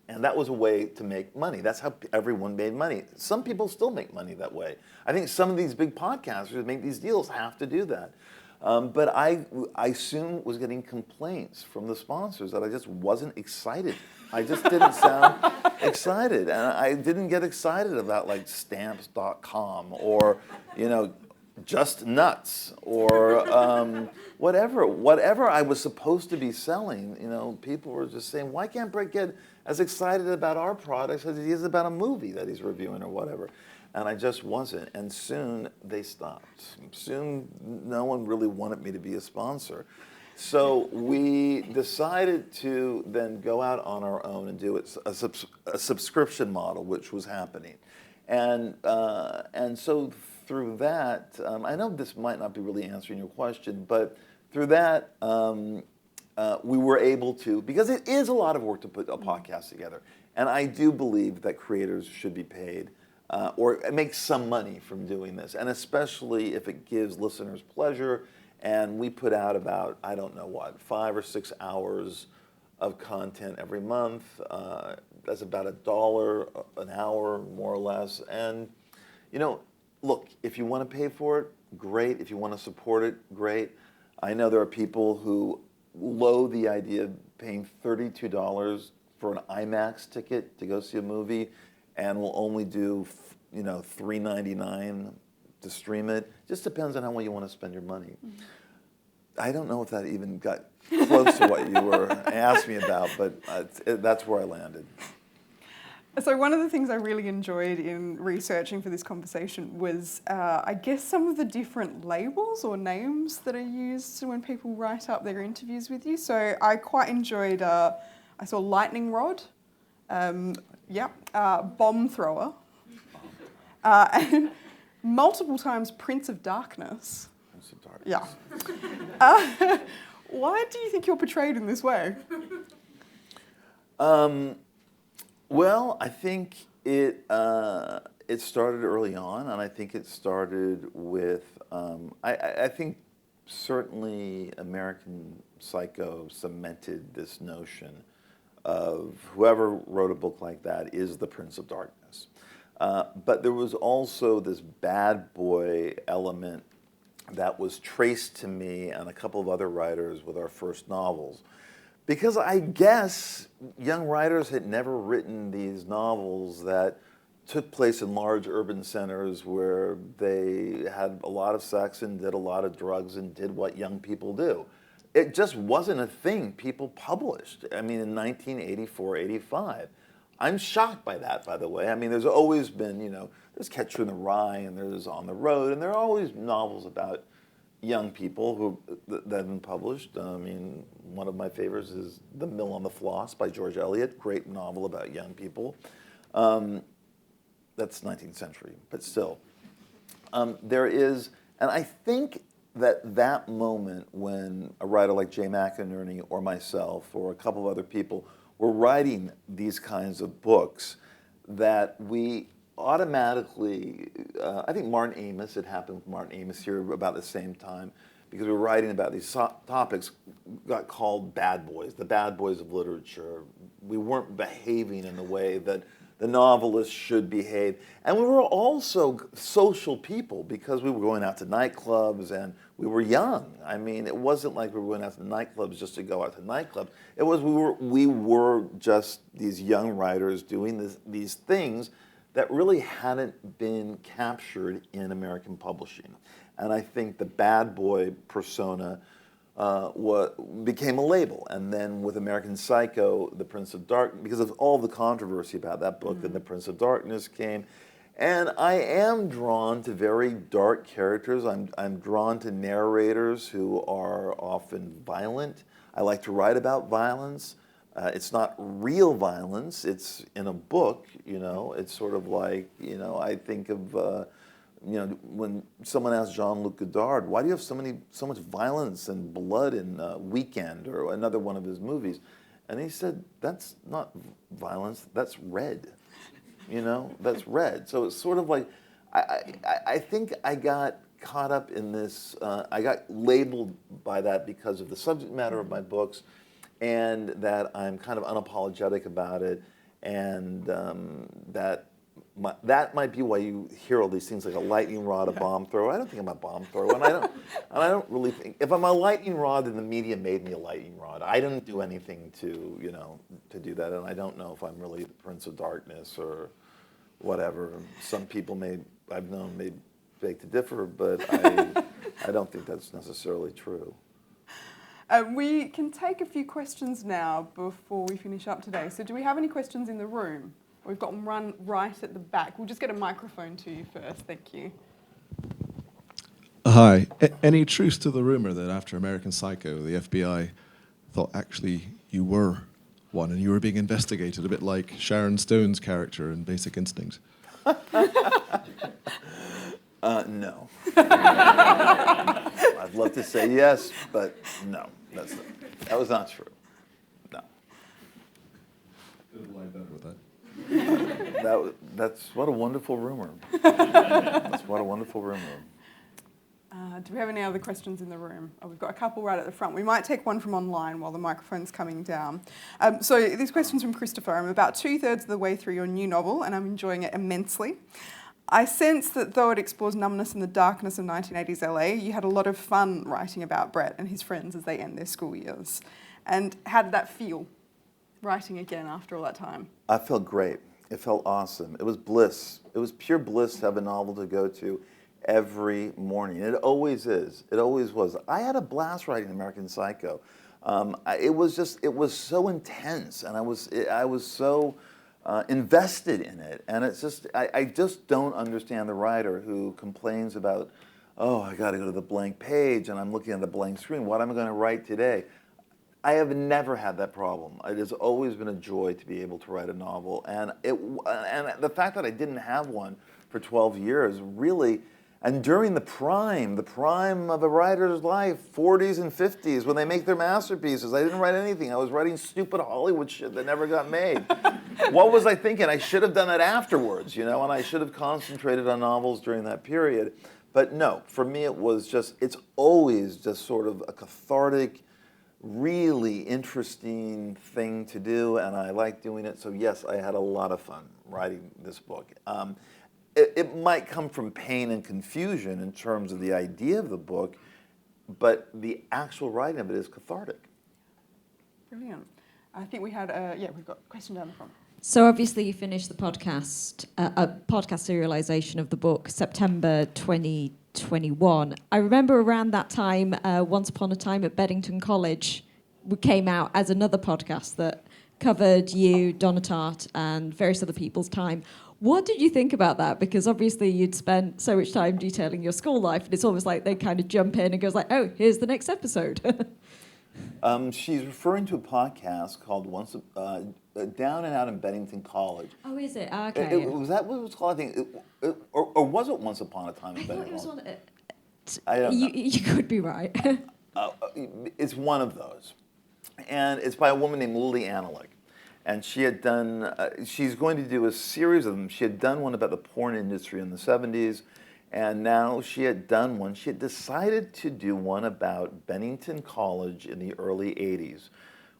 Speaker 3: that was a way to make money. That's how everyone made money. Some people still make money that way. I think some of these big podcasters that make these deals have to do that. But I soon was getting complaints from the sponsors that I just wasn't excited. I just didn't sound excited, and I didn't get excited about stamps.com or, Just Nuts or whatever I was supposed to be selling. People were just saying, "Why can't Bret get as excited about our products as he is about a movie that he's reviewing or whatever?" And I just wasn't. And soon they stopped. Soon no one really wanted me to be a sponsor. So we decided to then go out on our own and do a subscription model, which was happening. And so through that, I know this might not be really answering your question, but through that, we were able to, because it is a lot of work to put a podcast together, and I do believe that creators should be paid or make some money from doing this, and especially if it gives listeners pleasure. And we put out about, 5 or 6 hours of content every month. That's about $1 an hour, more or less. And, look, if you want to pay for it, great. If you want to support it, great. I know there are people who loathe the idea of paying $32 for an IMAX ticket to go see a movie and will only do, $3.99 to stream it. Just depends on how well you want to spend your money. Mm-hmm. I don't know if that even got close to what you were asking me about, but that's where I landed.
Speaker 2: So one of the things I really enjoyed in researching for this conversation was, I guess, some of the different labels or names that are used when people write up their interviews with you. So I quite enjoyed, I saw lightning rod, bomb thrower, and multiple times Prince of Darkness. Prince of Darkness. Yeah. Why do you think you're portrayed in this way?
Speaker 3: Well, I think it started early on, and I think it started with, I think certainly American Psycho cemented this notion of whoever wrote a book like that is the Prince of Darkness. But there was also this bad boy element that was traced to me and a couple of other writers with our first novels. Because I guess young writers had never written these novels that took place in large urban centers where they had a lot of sex and did a lot of drugs and did what young people do. It just wasn't a thing people published. I mean, in 1984, 85. I'm shocked by that, by the way. I mean, there's always been, there's Catcher in the Rye and there's On the Road, and there are always novels about young people that have been published. I mean, one of my favorites is The Mill on the Floss by George Eliot, great novel about young people. That's 19th century, but still. There is, and I think that moment when a writer like Jay McInerney or myself or a couple of other people were writing these kinds of books, that we automatically, I think Martin Amis, it happened with Martin Amis here about the same time, because we were writing about these topics, got called bad boys, the bad boys of literature. We weren't behaving in the way that the novelists should behave. And we were also social people because we were going out to nightclubs and we were young. I mean, it wasn't like we were going out to nightclubs just to go out to nightclubs. It was we were just these young writers doing these things that really hadn't been captured in American publishing. And I think the bad boy persona became a label. And then with American Psycho, The Prince of Darkness, because of all the controversy about that book, then The Prince of Darkness came. And I am drawn to very dark characters. I'm drawn to narrators who are often violent. I like to write about violence. It's not real violence. It's in a book, you know. It's sort of like, you know, I think of, you know, when someone asked Jean-Luc Godard, why do you have so much violence and blood in Weekend or another one of his movies? And he said, that's not violence, that's red. You know, that's red. So it's sort of like, I think I got caught up in this, I got labeled by that because of the subject matter of my books, and that I'm kind of unapologetic about it, and that might be why you hear all these things like a lightning rod, a bomb thrower. I don't think I'm a bomb thrower, and I don't really think, if I'm a lightning rod, then the media made me a lightning rod. I didn't do anything to, you know, to do that, and I don't know if I'm really the Prince of Darkness or whatever. Some people I've known may beg to differ, but I don't think that's necessarily true.
Speaker 2: We can take a few questions now before we finish up today. So do we have any questions in the room? We've got one right at the back. We'll just get a microphone to you first. Thank you.
Speaker 4: Hi. Any truth to the rumour that after American Psycho, the FBI thought actually you were one and you were being investigated, a bit like Sharon Stone's character in Basic Instinct?
Speaker 3: No. I'd love to say yes, but no. That was not true. No.
Speaker 4: Could have lined better with that.
Speaker 3: That's what a wonderful rumor. That's what a wonderful rumor.
Speaker 2: Do we have any other questions in the room? Oh, we've got a couple right at the front. We might take one from online while the microphone's coming down. So this question's from Christopher. I'm about 2/3 of the way through your new novel and I'm enjoying it immensely. I sense that though it explores numbness and the darkness of 1980s LA, you had a lot of fun writing about Bret and his friends as they end their school years. And how did that feel, writing again after all that time?
Speaker 3: I felt great. It felt awesome. It was bliss. It was pure bliss to have a novel to go to every morning. It always is. It always was. I had a blast writing American Psycho. It was so intense, and I was so invested in it. And it's just, I just don't understand the writer who complains about, oh, I got to go to the blank page, and I'm looking at the blank screen. What am I going to write today? I have never had that problem. It has always been a joy to be able to write a novel, and the fact that I didn't have one for 12 years really. And during the prime of a writer's life, 40s and 50s, when they make their masterpieces, I didn't write anything. I was writing stupid Hollywood shit that never got made. What was I thinking? I should have done it afterwards, you know, and I should have concentrated on novels during that period. But no, for me it's always just sort of a cathartic, really interesting thing to do, and I like doing it. So yes, I had a lot of fun writing this book. It might come from pain and confusion in terms of the idea of the book, but the actual writing of it is cathartic.
Speaker 2: Brilliant. I think we had, we've got a question down the front.
Speaker 5: So obviously you finished the podcast, a podcast serialization of the book, September 2021. I remember around that time, Once Upon a Time at Beddington College came out as another podcast that covered you, Donna Tartt, and various other people's time. What did you think about that? Because obviously you'd spent so much time detailing your school life, and it's almost like they kind of jump in and goes like, oh, here's the next episode.
Speaker 3: She's referring to a podcast called Down and Out in Bennington College.
Speaker 5: Oh, is it? Okay.
Speaker 3: Was that what it was called? I think, or was it Once Upon a Time in
Speaker 5: I thought
Speaker 3: Bennington
Speaker 5: it was
Speaker 3: College?
Speaker 5: one.
Speaker 3: I don't know.
Speaker 5: You could be right.
Speaker 3: It's one of those. And it's by a woman named Lily Analik. And she had done, she's going to do a series of them. She had done one about the porn industry in the 70s. And now she had done one. She had decided to do one about Bennington College in the early 80s.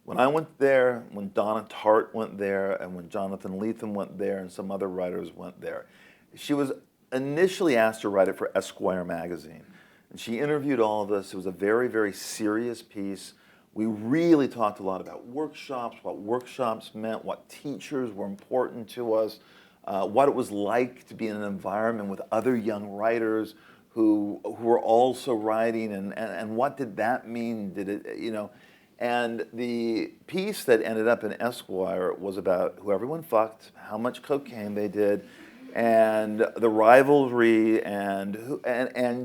Speaker 3: When I went there, when Donna Tartt went there, and when Jonathan Lethem went there, and some other writers went there, she was initially asked to write it for Esquire magazine. And she interviewed all of us. It was a very, very serious piece. We really talked a lot about workshops, what workshops meant, what teachers were important to us, what it was like to be in an environment with other young writers who were also writing, and what did that mean? Did it, you know? And the piece that ended up in Esquire was about who everyone fucked, how much cocaine they did, and the rivalry, and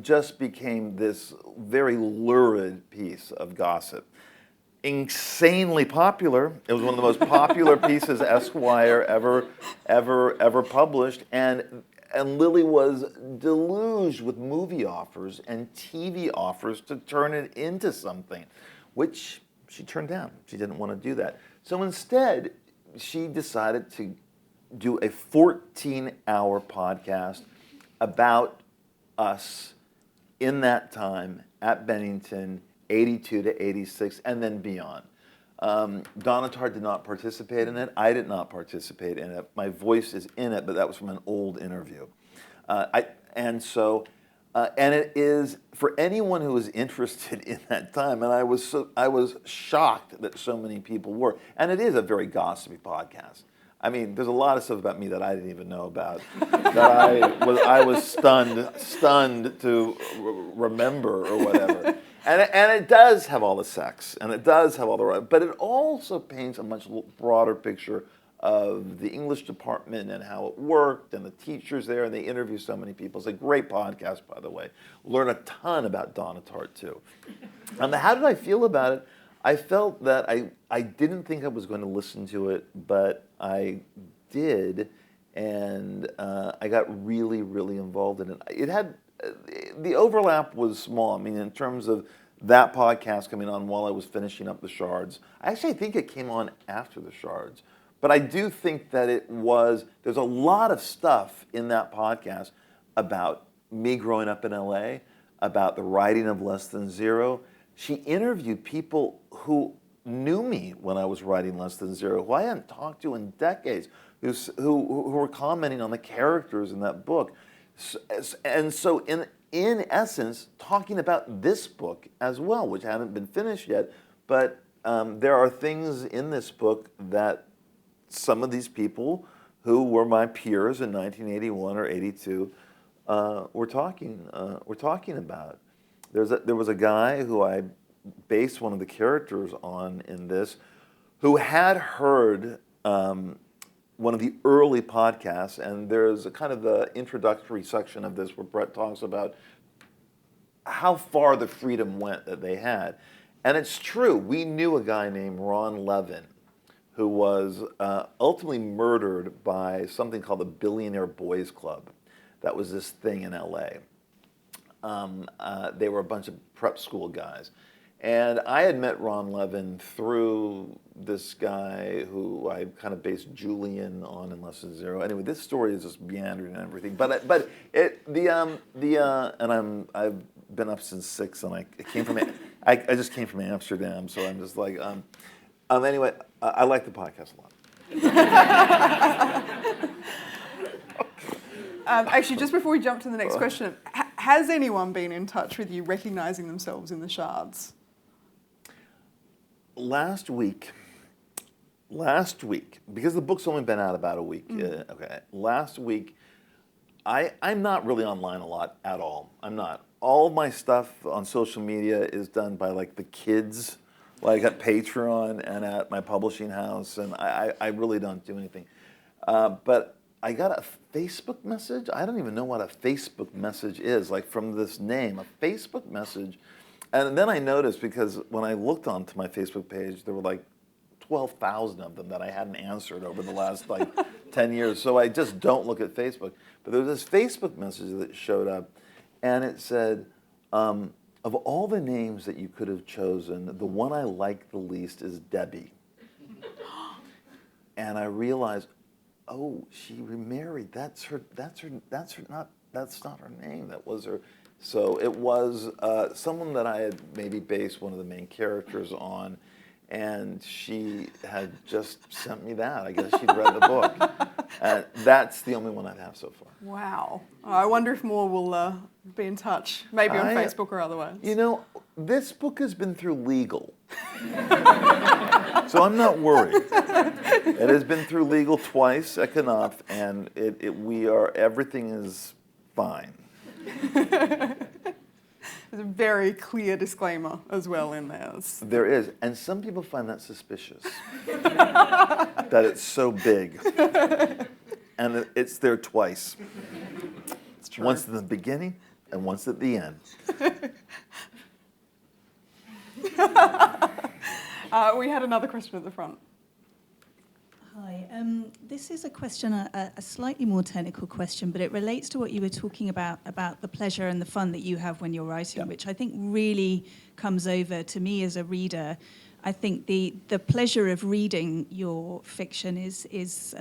Speaker 3: just became this very lurid piece of gossip. Insanely popular. It was one of the most popular pieces Esquire ever published, and Lily was deluged with movie offers and TV offers to turn it into something, which she turned down. She didn't want to do that. So instead, she decided to do a 14-hour podcast about us in that time at Bennington, 82 to 86, and then beyond. Donna Tartt did not participate in it. I did not participate in it. My voice is in it, but that was from an old interview. And it is, for anyone who is interested in that time, and I was shocked that so many people were, and it is a very gossipy podcast. I mean, there's a lot of stuff about me that I didn't even know about, that I was stunned to remember or whatever. And it does have all the sex, and it does have all the, but it also paints a much broader picture of the English department and how it worked, and the teachers there, and they interview so many people. It's a great podcast, by the way. Learn a ton about Donna Tartt, too. How did I feel about it? I felt that I didn't think I was going to listen to it, but I did, and I got really, really involved in it. It had, the overlap was small. I mean, in terms of that podcast coming on while I was finishing up the Shards. I actually think it came on after the Shards. But I do think that there's a lot of stuff in that podcast about me growing up in LA, about the writing of Less Than Zero. She interviewed people who knew me when I was writing Less Than Zero, who I hadn't talked to in decades, who were commenting on the characters in that book. And so in essence, talking about this book as well, which hadn't been finished yet, but there are things in this book that some of these people who were my peers in 1981 or 82 were talking about. There was a guy who I based one of the characters on in this, who had heard one of the early podcasts, and there's a kind of the introductory section of this where Bret talks about how far the freedom went that they had. And it's true, we knew a guy named Ron Levin, who was ultimately murdered by something called the Billionaire Boys Club. That was this thing in LA. They were a bunch of prep school guys. And I had met Ron Levin through this guy who I kind of based Julian on in Less Than Zero. Anyway, this story is just meandering and everything. I've been up since 6, and I just came from Amsterdam, so I'm just like, anyway, I like the podcast a lot.
Speaker 2: Actually, just before we jump to the next question, has anyone been in touch with you recognizing themselves in the Shards?
Speaker 3: Last week, because the book's only been out about a week, last week, I'm not really online a lot at all. I'm not. All of my stuff on social media is done by like the kids, like at Patreon and at my publishing house, and I really don't do anything. But I got a Facebook message. I don't even know what a Facebook message is, like from this name, a Facebook message. And then I noticed, because when I looked onto my Facebook page, there were like 12,000 of them that I hadn't answered over the last like 10 years. So I just don't look at Facebook. But there was this Facebook message that showed up, and it said, of all the names that you could have chosen, the one I like the least is Debbie. And I realized, oh, she remarried. That's not her name. That was her. So it was someone that I had maybe based one of the main characters on, and she had just sent me that. I guess she'd read the book. And that's the only one I have so far.
Speaker 2: Wow. I wonder if more will be in touch, maybe on Facebook or otherwise.
Speaker 3: You know, this book has been through legal. So I'm not worried. It has been through legal twice at Knopf, and everything is fine.
Speaker 2: There's a very clear disclaimer as well in there.
Speaker 3: There is, and some people find that suspicious, that it's so big. And it's there twice.
Speaker 2: It's true.
Speaker 3: Once at the beginning and once at the end.
Speaker 2: We had another question at the front.
Speaker 6: Hi. This is a question, a slightly more technical question, but it relates to what you were talking about the pleasure and the fun that you have when you're writing, which I think really comes over to me as a reader. I think the pleasure of reading your fiction is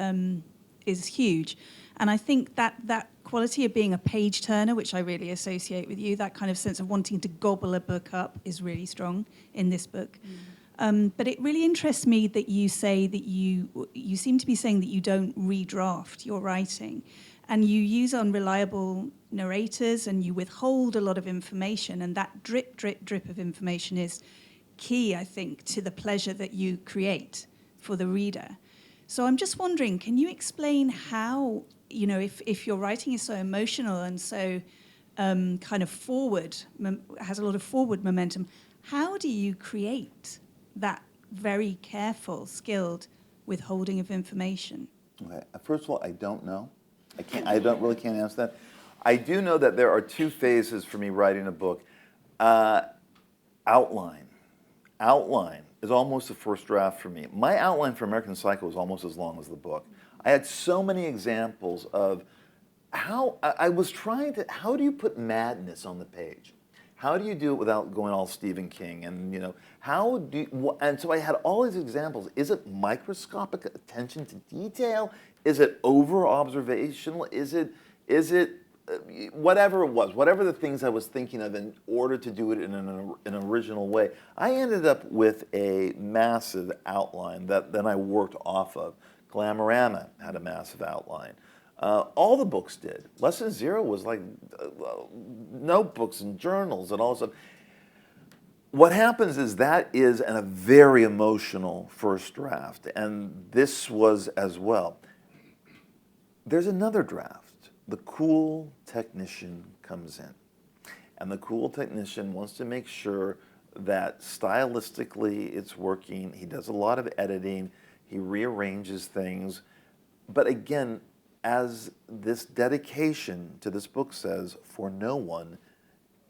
Speaker 6: huge. And I think that quality of being a page turner, which I really associate with you, that kind of sense of wanting to gobble a book up is really strong in this book. But it really interests me that you say that you seem to be saying that you don't redraft your writing, and you use unreliable narrators, and you withhold a lot of information, and that drip, drip, drip of information is key, I think, to the pleasure that you create for the reader. So I'm just wondering, can you explain how, if your writing is so emotional and so kind of forward, has a lot of forward momentum, how do you create that very careful, skilled withholding of information?
Speaker 3: Okay. First of all, I don't know. I don't really can't answer that. I do know that there are two phases for me writing a book. Outline is almost the first draft for me. My outline for American Psycho was almost as long as the book. I had so many examples of how I was trying to. How do you put madness on the page? How do you do it without going all Stephen King? And and so I had all these examples. Is it microscopic attention to detail? Is it over observational? Is it whatever it was, whatever the things I was thinking of in order to do it in an original way? I ended up with a massive outline that then I worked off of. Glamorama had a massive outline. All the books did. Lesson Zero was like notebooks and journals and all that stuff. What happens is that is a very emotional first draft, and this was as well. There's another draft. The cool technician comes in, and the cool technician wants to make sure that stylistically it's working. He does a lot of editing. He rearranges things. But again, as this dedication to this book says, for no one,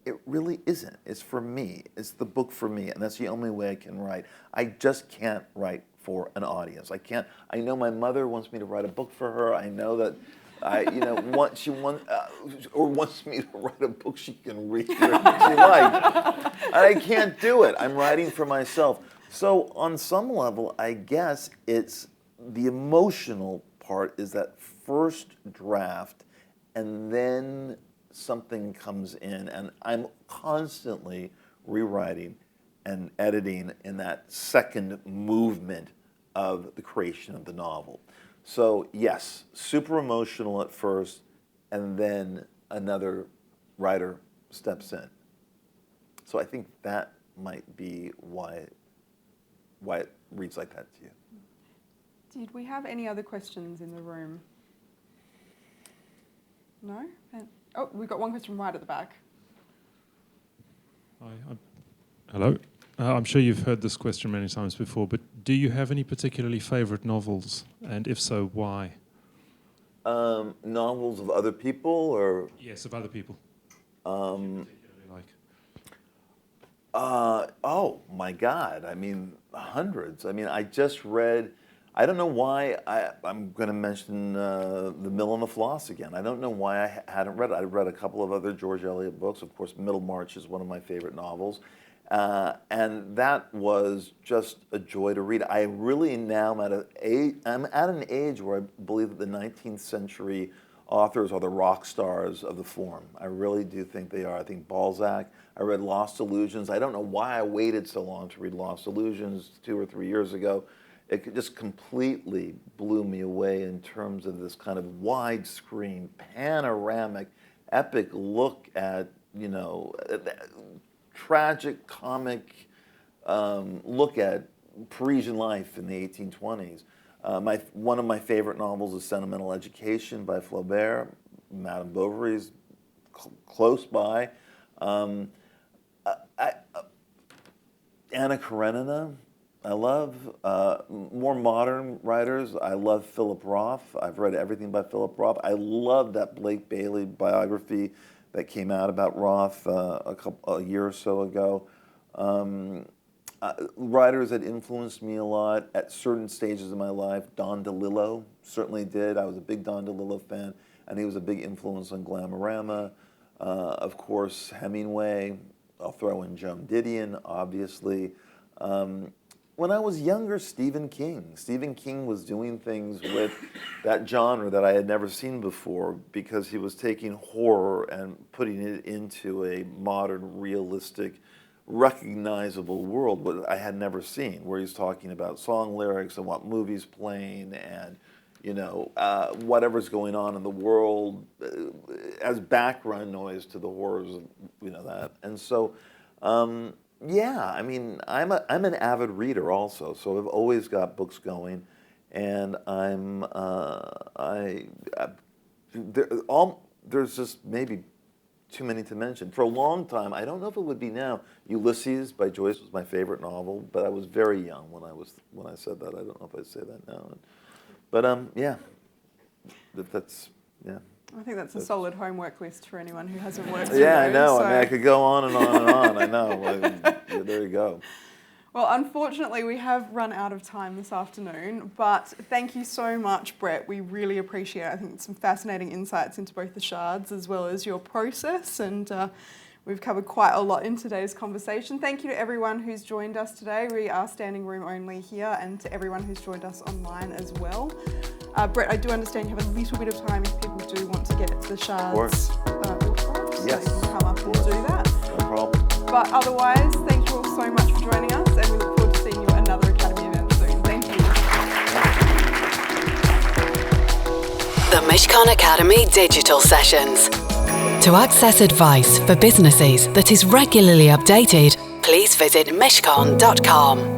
Speaker 3: it really isn't. It's for me. It's the book for me, and that's the only way I can write. I just can't write for an audience. I can't. I know my mother wants me to write a book for her. I know that she wants me to write a book she can read if she likes. I can't do it. I'm writing for myself. So on some level, I guess it's the emotional part is that first draft, and then something comes in, and I'm constantly rewriting and editing in that second movement of the creation of the novel. So yes, super emotional at first, and then another writer steps in. So I think that might be why it reads like that to you.
Speaker 2: Did we have any other questions in the room? No? Oh, we've got one question right at the back.
Speaker 7: Hi. Hello. I'm sure you've heard this question many times before, but do you have any particularly favourite novels? And if so, why?
Speaker 3: Novels of other people, or
Speaker 7: Yes, of other people. Like.
Speaker 3: Oh my God! I mean, hundreds. I mean, I just read. I don't know why I'm going to mention The Mill and the Floss again. I don't know why I hadn't read it. I read a couple of other George Eliot books. Of course, Middlemarch is one of my favorite novels. And that was just a joy to read. I really now I'm at an age where I believe that the 19th century authors are the rock stars of the form. I really do think they are. I think Balzac. I read Lost Illusions. I don't know why I waited so long to read Lost Illusions 2 or 3 years ago. It just completely blew me away in terms of this kind of widescreen, panoramic, epic look at, tragic, comic look at Parisian life in the 1820s. One of my favorite novels is Sentimental Education by Flaubert. Madame Bovary's close by. Anna Karenina, I love. More modern writers, I love Philip Roth. I've read everything by Philip Roth. I love that Blake Bailey biography that came out about Roth a year or so ago. Writers that influenced me a lot at certain stages of my life, Don DeLillo certainly did. I was a big Don DeLillo fan, and he was a big influence on Glamorama. Of course, Hemingway. I'll throw in Joan Didion, obviously. When I was younger, Stephen King. Stephen King was doing things with that genre that I had never seen before, because he was taking horror and putting it into a modern, realistic, recognizable world that I had never seen, where he's talking about song lyrics and what movies playing and whatever's going on in the world as background noise to the horrors of that. And so yeah, I mean, I'm an avid reader also, so I've always got books going, and there's just maybe too many to mention. For a long time, I don't know if it would be now, Ulysses by Joyce was my favorite novel, but I was very young when I said that. I don't know if I'd say that now. But yeah, that's.
Speaker 2: I think that's a solid homework list for anyone who hasn't worked.
Speaker 3: Yeah, I know. So. I mean, I could go on and on and on. I know. There you go.
Speaker 2: Well, unfortunately, we have run out of time this afternoon, but thank you so much, Bret. We really appreciate it. I think some fascinating insights into both the Shards as well as your process, and we've covered quite a lot in today's conversation. Thank you to everyone who's joined us today. We are standing room only here, and to everyone who's joined us online as well. Bret, I do understand you have a little bit of time if people do want to get the Shards autograph,
Speaker 3: yes.
Speaker 2: So you can come up and do that.
Speaker 3: No problem.
Speaker 2: But otherwise, thank you all so much for joining us, and we look forward to seeing you at another Academy event soon. Thank you.
Speaker 1: The Mishcon Academy Digital Sessions. To access advice for businesses that is regularly updated, please visit mishcon.com.